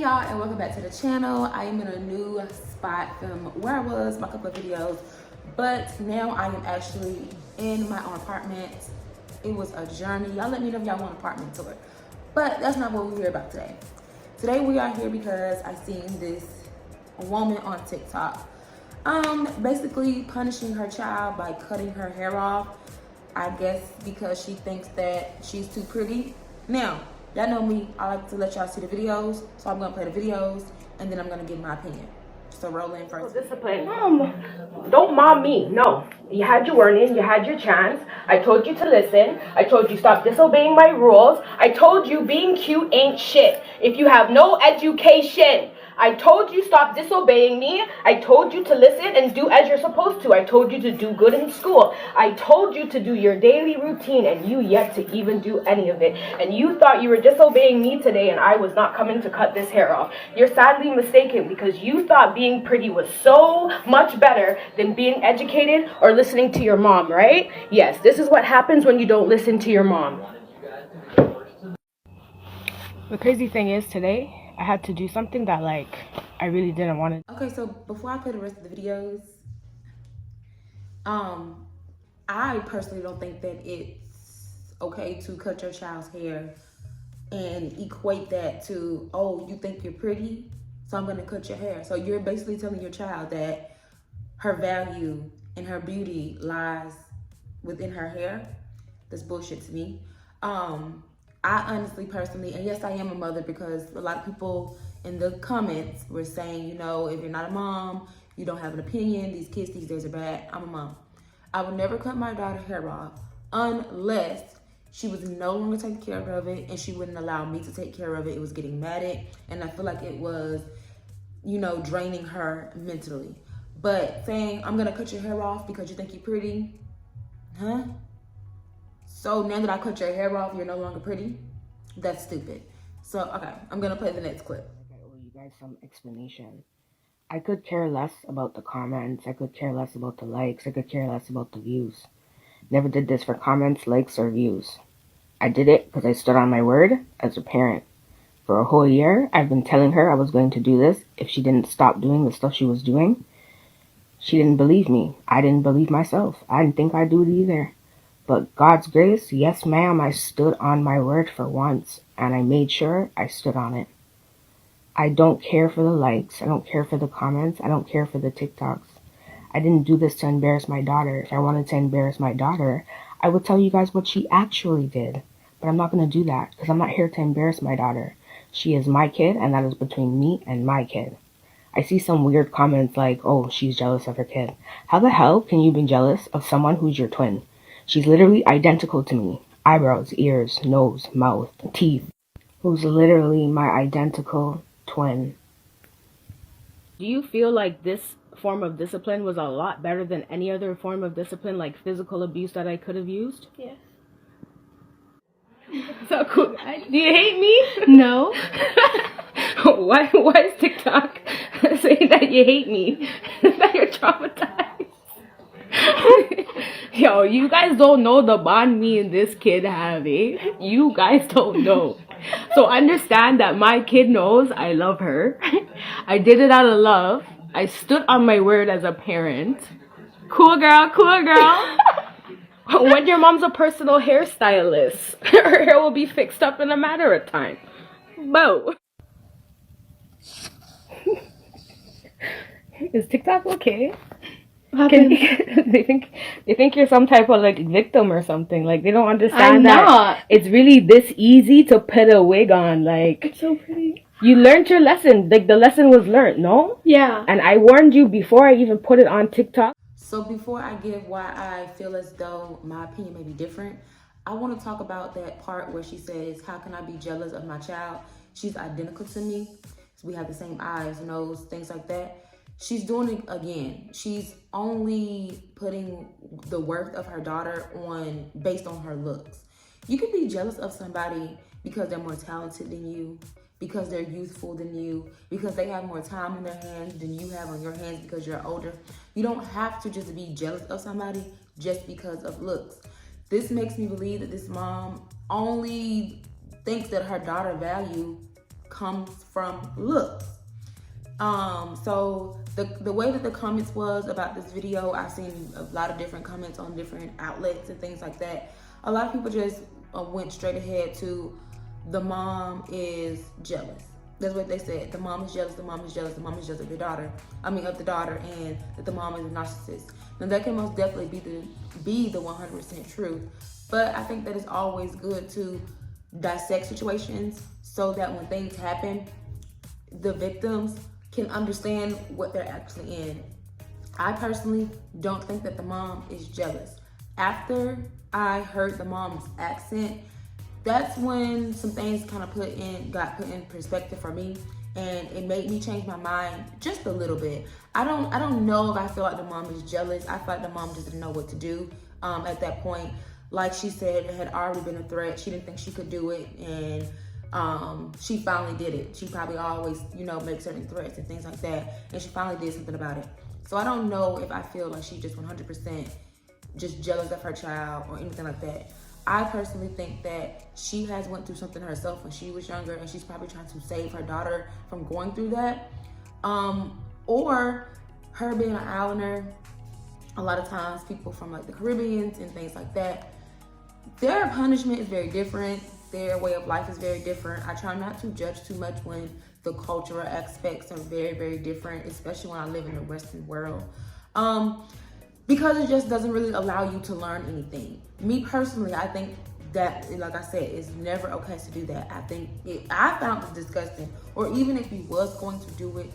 y'all, and welcome back to the channel. I am in a new spot from where I was my couple of videos, but now I am actually in my own apartment. It was a journey. Y'all let me know if y'all want an apartment tour, but that's not what we're here about today. Today we are here because I seen this woman on TikTok basically punishing her child by cutting her hair off, I guess because she thinks that she's too pretty. Now y'all know me, I like to let y'all see the videos, so I'm gonna play the videos and then I'm gonna give my opinion. So roll in first. Discipline. Don't mom me. No. You had your warning. You had your chance. I told you to listen. I told you stop disobeying my rules. I told you being cute ain't shit if you have no education. I told you stop disobeying me. I told you to listen and do as you're supposed to. I told you to do good in school. I told you to do your daily routine, and you yet to even do any of it. And you thought you were disobeying me today and I was not coming to cut this hair off. You're sadly mistaken because you thought being pretty was so much better than being educated or listening to your mom, right? Yes, this is what happens when you don't listen to your mom. The crazy thing is today, I had to do something that I really didn't want to. Okay, so before I play the rest of the videos, I personally don't think that it's okay to cut your child's hair and equate that to, oh, you think you're pretty, so I'm gonna cut your hair. So you're basically telling your child that her value and her beauty lies within her hair. That's bullshit to me. I honestly, personally, and yes, I am a mother because a lot of people in the comments were saying, you know, if you're not a mom, you don't have an opinion, these kids these days are bad. I'm a mom. I would never cut my daughter's hair off unless she was no longer taking care of it and she wouldn't allow me to take care of it. It was getting mad at, and I feel like it was, you know, draining her mentally. But saying, I'm gonna cut your hair off because you think you're pretty, huh? So now that I cut your hair off, you're no longer pretty? That's stupid. So, okay, I'm gonna play the next clip. I owe you guys some explanation. I could care less about the comments. I could care less about the likes. I could care less about the views. Never did this for comments, likes, or views. I did it because I stood on my word as a parent. For a whole year, I've been telling her I was going to do this if she didn't stop doing the stuff she was doing. She didn't believe me. I didn't believe myself. I didn't think I'd do it either. But God's grace, yes ma'am, I stood on my word for once, and I made sure I stood on it. I don't care for the likes. I don't care for the comments. I don't care for the TikToks. I didn't do this to embarrass my daughter. If I wanted to embarrass my daughter, I would tell you guys what she actually did. But I'm not going to do that because I'm not here to embarrass my daughter. She is my kid, and that is between me and my kid. I see some weird comments like, oh, she's jealous of her kid. How the hell can you be jealous of someone who's your twin? She's literally identical to me. Eyebrows, ears, nose, mouth, teeth. Who's literally my identical twin. Do you feel like this form of discipline was a lot better than any other form of discipline, like physical abuse that I could have used? Yes. So cool. Do you hate me? No. Why is TikTok saying that you hate me? That you're traumatized? Yo, you guys don't know the bond me and this kid have, eh? You guys don't know. So understand that my kid knows I love her. I did it out of love. I stood on my word as a parent. Cool girl, cool girl. When your mom's a personal hairstylist, her hair will be fixed up in a matter of time. Bo. Is TikTok okay? They think you're some type of victim or something. They don't understand I'm that not. It's really this easy to put a wig on. It's so pretty. You learned your lesson. The lesson was learned, no? Yeah. And I warned you before I even put it on TikTok. So before I give why I feel as though my opinion may be different, I want to talk about that part where she says, how can I be jealous of my child? She's identical to me. We have the same eyes, nose, things like that. She's doing it again. She's only putting the worth of her daughter based on her looks. You can be jealous of somebody because they're more talented than you, because they're youthful than you, because they have more time on their hands than you have on your hands because you're older. You don't have to just be jealous of somebody just because of looks. This makes me believe that this mom only thinks that her daughter value comes from looks. So the way that the comments was about this video, I've seen a lot of different comments on different outlets and things like that. A lot of people just went straight ahead to the mom is jealous. That's what they said. The mom is jealous, the mom is jealous, the mom is jealous of the daughter. Of the daughter, and that the mom is a narcissist. Now that can most definitely be the 100% truth. But I think that it's always good to dissect situations so that when things happen, the victims can understand what they're actually in. I personally don't think that the mom is jealous. After I heard the mom's accent, that's when some things kind of got put in perspective for me, and it made me change my mind just a little bit. I don't know if I feel like the mom is jealous. I feel like the mom just didn't know what to do at that point. Like she said, it had already been a threat. She didn't think she could do it, and she finally did it. She probably always, makes certain threats and things like that, and she finally did something about it. So I don't know if I feel like she's just 100% just jealous of her child or anything like that. I personally think that she has went through something herself when she was younger, and she's probably trying to save her daughter from going through that. Or her being an islander, a lot of times people from like the Caribbean and things like that, their punishment is very different. Their way of life is very different. I try not to judge too much when the cultural aspects are very, very different, especially when I live in the Western world. Because it just doesn't really allow you to learn anything. Me personally, I think that, like I said, it's never okay to do that. I found it disgusting. Or even if you was going to do it,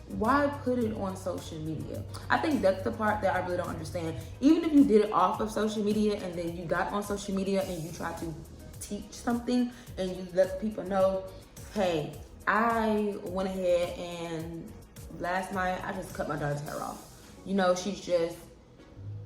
why put it on social media? I think that's the part that I really don't understand. Even if you did it off of social media and then you got on social media and you tried to teach something and you let people know, hey, I went ahead and last night I just cut my daughter's hair off. She's just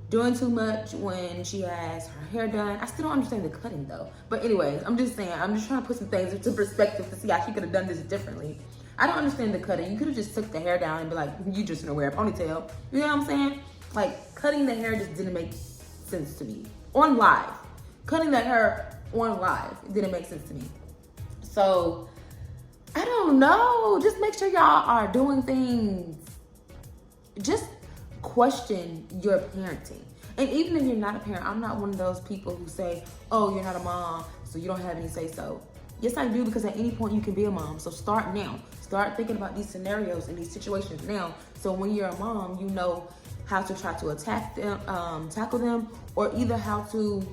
doing too much when she has her hair done. I still don't understand the cutting though. But anyways, I'm just saying, I'm just trying to put some things into perspective to see how she could have done this differently. I don't understand the cutting. You could have just took the hair down and be like, you just gonna wear a ponytail. You know what I'm saying? Like, cutting the hair just didn't make sense to me. On live. Cutting the hair on live, it didn't make sense to me. So, I don't know. Just make sure y'all are doing things. Just question your parenting. And even if you're not a parent, I'm not one of those people who say, oh, you're not a mom, so you don't have any say-so. Yes, I do, because at any point you can be a mom. So start now. Start thinking about these scenarios and these situations now. So when you're a mom, you know how to try to tackle them, or either how to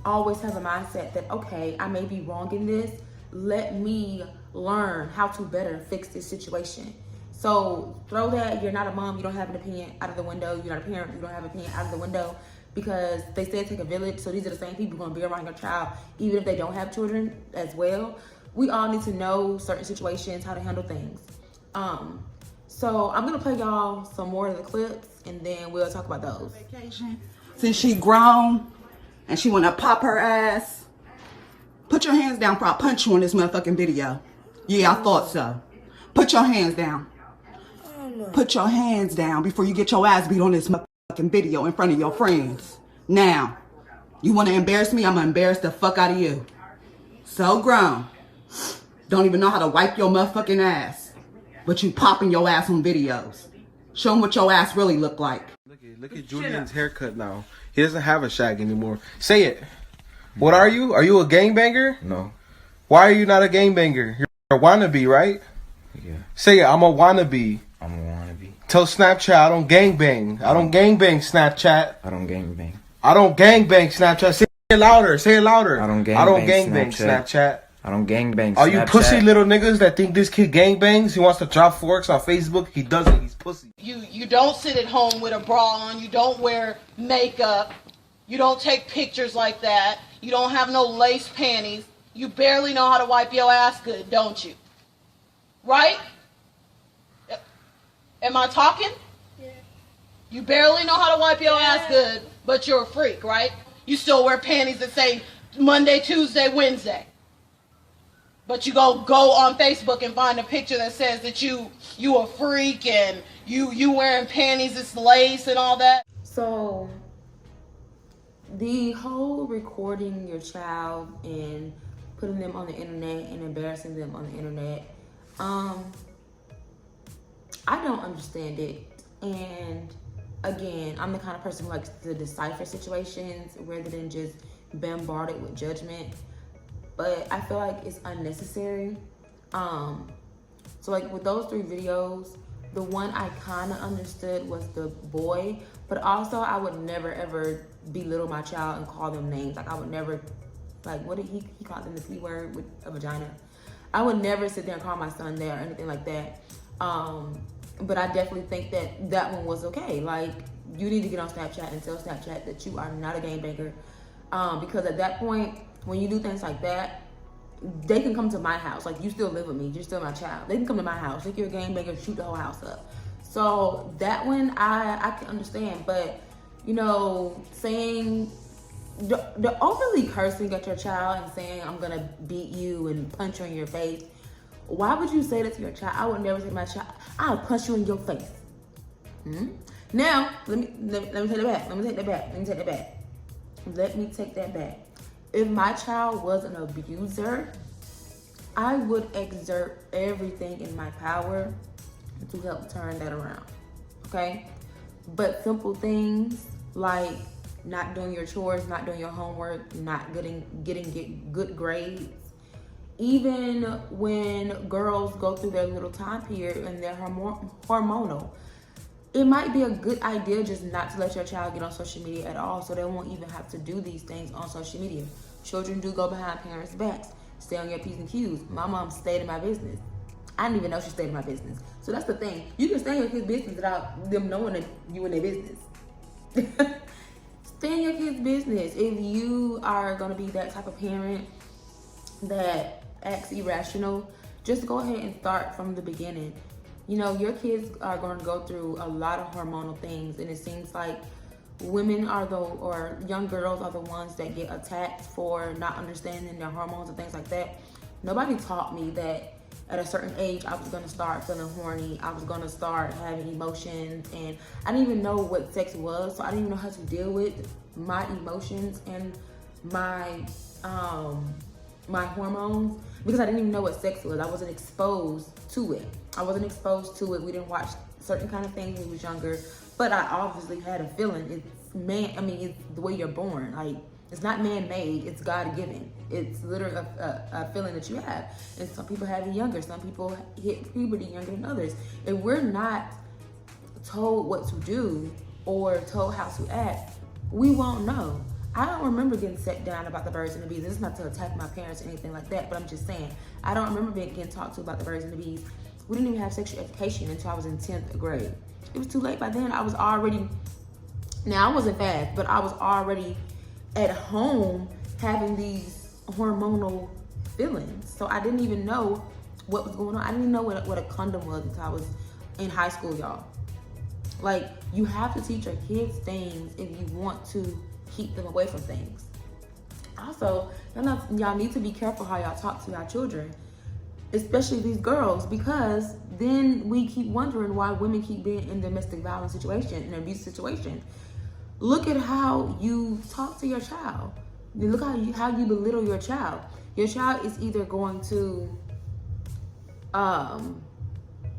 always have a mindset that, okay, I may be wrong in this. Let me learn how to better fix this situation. So throw that you're not a mom, you don't have an opinion out of the window. You're not a parent, you don't have an opinion out of the window, because they say take a village. So these are the same people who are gonna be around your child, even if they don't have children as well. We all need to know certain situations, how to handle things. So I'm gonna play y'all some more of the clips, and then we'll talk about those. Vacation. Since she grown and she wanna pop her ass, put your hands down before I punch you on this motherfucking video. Yeah, I thought so. Put your hands down. Put your hands down before you get your ass beat on this motherfucking video in front of your friends. Now, you want to embarrass me? I'm going to embarrass the fuck out of you. So grown. Don't even know how to wipe your motherfucking ass. But you popping your ass on videos. Show them what your ass really look like. Look at Julian's haircut now. He doesn't have a shag anymore. Say it. What are you? Are you a gangbanger? No. Why are you not a gangbanger? You're a wannabe, right? Yeah. Say it. I'm a wannabe. I'm a wannabe. Tell Snapchat I don't gangbang. I don't gangbang Snapchat. I don't gangbang. I don't gangbang Snapchat. Say it louder. Say it louder. I don't gangbang Snapchat. I don't gangbang Snapchat. Are you pussy little niggas that think this kid gangbangs? He wants to drop forks on Facebook. He doesn't. He's pussy. You don't sit at home with a bra on. You don't wear makeup. You don't take pictures like that. You don't have no lace panties. You barely know how to wipe your ass good, don't you? Right? Am I talking? Yeah. You barely know how to wipe your ass good, but you're a freak, right? You still wear panties that say Monday, Tuesday, Wednesday. But you go on Facebook and find a picture that says that you a freak and you wearing panties that's lace and all that. So the whole recording your child and putting them on the internet and embarrassing them on the internet. I don't understand it. And again, I'm the kind of person who likes to decipher situations rather than just bombarded with judgment. But I feel like it's unnecessary. So like with those 3 videos, the one I kind of understood was the boy, but also I would never ever belittle my child and call them names. Like I would never, like what did he called them the P word with a vagina. I would never sit there and call my son that or anything like that. But I definitely think that one was okay. Like you need to get on Snapchat and tell Snapchat that you are not a gangbanger. Because at that point, when you do things like that, they can come to my house. Like you still live with me, you're still my child. They can come to my house, think you're a gangbanger, shoot the whole house up. So that one I can understand, but you know, saying the overly cursing at your child and saying I'm gonna beat you and punch you in your face. Why would you say that to your child? I would never say to my child, I'll punch you in your face. Now, let me take that back. If my child was an abuser, I would exert everything in my power to help turn that around, okay? But simple things like not doing your chores, not doing your homework, not getting good grades, even when girls go through their little time period and they're hormonal, it might be a good idea just not to let your child get on social media at all, so they won't even have to do these things on social media. Children do go behind parents' backs. Stay on your P's and Q's. My mom stayed in my business. I didn't even know she stayed in my business. So that's the thing. You can stay in your kid's business without them knowing that you in their business. Stay in your kid's business. If you are going to be that type of parent that acts irrational, just go ahead and start from the beginning. You know, your kids are going to go through a lot of hormonal things, and it seems like women or young girls are the ones that get attacked for not understanding their hormones and things like that. Nobody taught me that at a certain age I was going to start feeling horny, I was going to start having emotions, and I didn't even know what sex was, so I didn't even know how to deal with my emotions and my my hormones, because I didn't even know what sex was. I wasn't exposed to it. We didn't watch certain kind of things when we was younger, but I obviously had a feeling. It's the way you're born. Like, it's not man-made, it's God-given. It's literally a feeling that you have. And some people have it younger. Some people hit puberty younger than others. If we're not told what to do or told how to act, we won't know. I don't remember getting set down about the birds and the bees. This is not to attack my parents or anything like that, but I'm just saying, I don't remember getting talked to about the birds and the bees. We didn't even have sexual education until I was in 10th grade. It was too late by then. I was already, now I wasn't fast, but I was already at home having these hormonal feelings. So I didn't even know what was going on. I didn't even know what a condom was until I was in high school, y'all. Like, you have to teach your kids things if you want to keep them away from things. Also, y'all need to be careful how y'all talk to y'all children, especially these girls, because then we keep wondering why women keep being in domestic violence situation, in an abuse situation. Look at how you talk to your child. Look how you belittle your child. Your child is either going to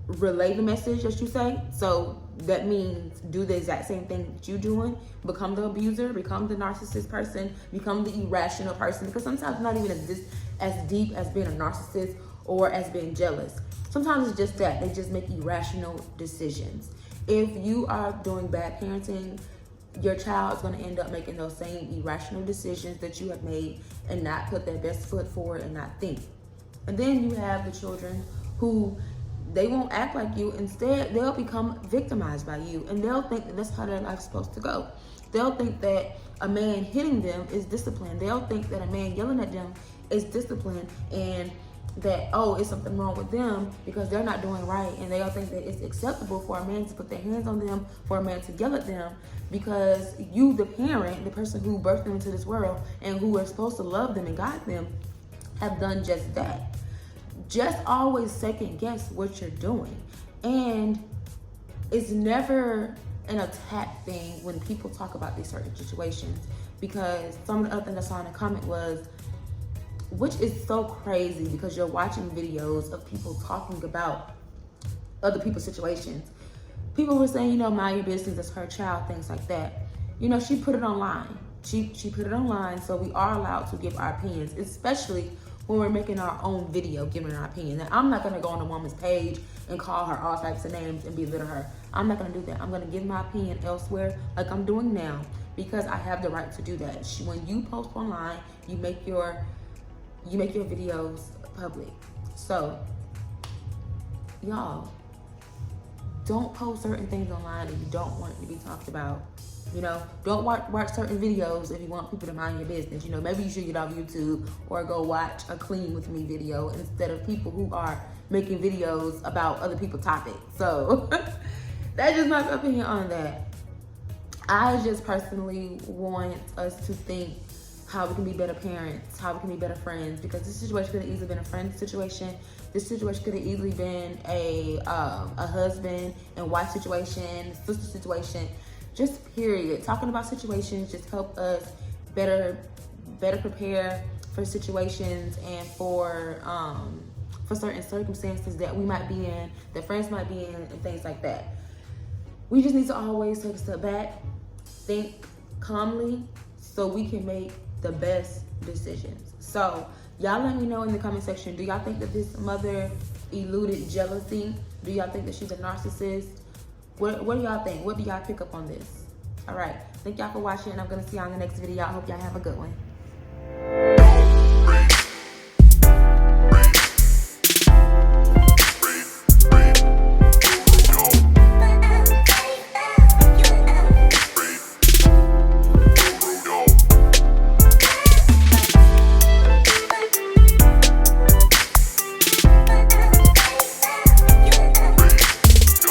relay the message that you say. So that means do the exact same thing that you're doing. Become the abuser, become the narcissist person, become the irrational person. Because sometimes it's not even as deep as being a narcissist or as being jealous. Sometimes it's just that. They just make irrational decisions. If you are doing bad parenting, your child is going to end up making those same irrational decisions that you have made and not put their best foot forward and not think. And then you have the children who, they won't act like you. Instead, they'll become victimized by you, and they'll think that that's how their life's supposed to go. They'll think that a man hitting them is discipline. They'll think that a man yelling at them is discipline, and that, oh, it's something wrong with them because they're not doing right. And they'll think that it's acceptable for a man to put their hands on them, for a man to yell at them, because you, the parent, the person who birthed them into this world and who are supposed to love them and guide them, have done just that. Just always second guess what you're doing. And it's never an attack thing when people talk about these certain situations, because some of the other things I saw in the comment was, which is so crazy because you're watching videos of people talking about other people's situations. People were saying, you know, mind your business, it's her child, things like that. You know, she put it online. She put it online, so we are allowed to give our opinions, especially when we're making our own video, giving our opinion. Now, I'm not gonna go on a woman's page and call her all types of names and belittle her. I'm not gonna do that. I'm gonna give my opinion elsewhere, like I'm doing now, because I have the right to do that. When you post online, you make your videos public. So, y'all, don't post certain things online if you don't want it to be talked about. You know, don't watch certain videos if you want people to mind your business. You know, maybe you should get off YouTube or go watch a clean with me video instead of people who are making videos about other people's topics. So that's just my opinion on that. I just personally want us to think how we can be better parents, how we can be better friends, because this situation could have easily been a friend situation. This situation could have easily been a husband and wife situation, sister situation. Just period. Talking about situations just help us better prepare for situations and for certain circumstances that we might be in, that friends might be in, and things like that. We just need to always take a step back, think calmly, so we can make the best decisions. So y'all let me know in the comment section, do y'all think that this mother eluded jealousy? Do y'all think that she's a narcissist? What do y'all think? What do y'all pick up on this? All right. Thank y'all for watching, and I'm going to see y'all in the next video. I hope y'all have a good one.